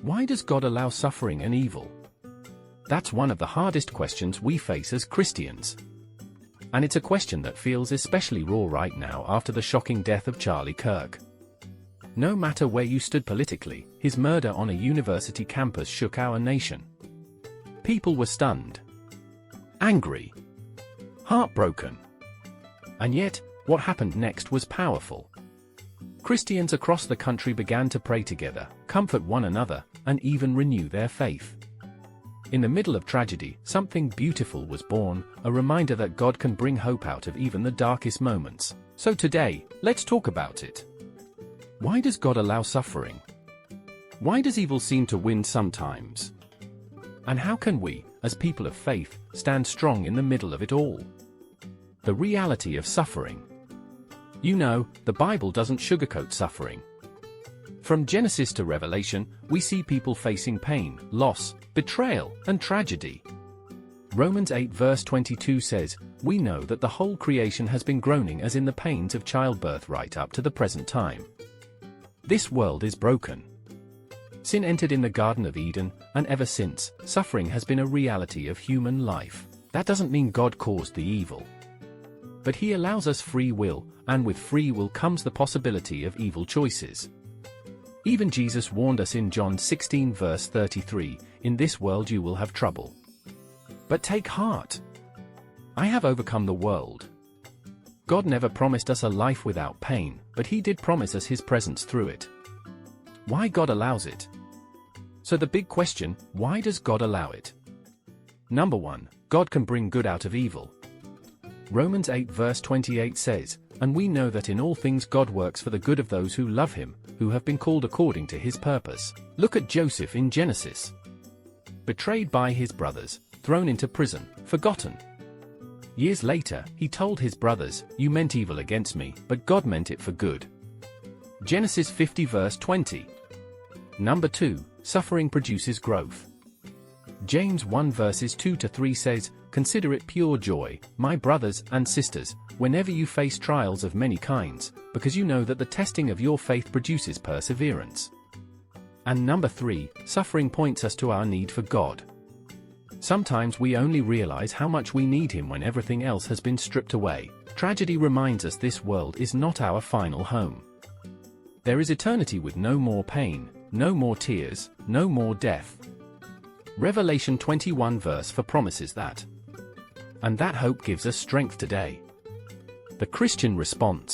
Why does God allow suffering and evil? That's one of the hardest questions we face as Christians. And it's a question that feels especially raw right now after the shocking death of Charlie Kirk. No matter where you stood politically, his murder on a university campus shook our nation. People were stunned, angry, heartbroken. And yet, what happened next was powerful. Christians across the country began to pray together, comfort one another, and even renew their faith. In the middle of tragedy, something beautiful was born, a reminder that God can bring hope out of even the darkest moments. So today, let's talk about it. Why does God allow suffering? Why does evil seem to win sometimes? And how can we, as people of faith, stand strong in the middle of it all? The reality of suffering. You know, the Bible doesn't sugarcoat suffering. From Genesis to Revelation, we see people facing pain, loss, betrayal, and tragedy. Romans 8 verse 22 says, "We know that the whole creation has been groaning as in the pains of childbirth right up to the present time." This world is broken. Sin entered in the Garden of Eden, and ever since, suffering has been a reality of human life. That doesn't mean God caused the evil. But He allows us free will, and with free will comes the possibility of evil choices. Even Jesus warned us in John 16 verse 33, "In this world you will have trouble. But take heart. I have overcome the world." God never promised us a life without pain, but He did promise us His presence through it. Why God allows it? So the big question, why does God allow it? Number 1, God can bring good out of evil. Romans 8 verse 28 says, "And we know that in all things God works for the good of those who love Him, who have been called according to His purpose." Look at Joseph in Genesis. Betrayed by his brothers, thrown into prison, forgotten. Years later, he told his brothers, "You meant evil against me, but God meant it for good." Genesis 50 verse 20. Number 2, suffering produces growth. James 1 verses 2 to 3 says, "Consider it pure joy, my brothers and sisters, whenever you face trials of many kinds, because you know that the testing of your faith produces perseverance." And number 3, suffering points us to our need for God. Sometimes we only realize how much we need Him when everything else has been stripped away. Tragedy reminds us this world is not our final home. There is eternity with no more pain, no more tears, no more death. Revelation 21 verse 4 promises that. And that hope gives us strength today. The Christian response.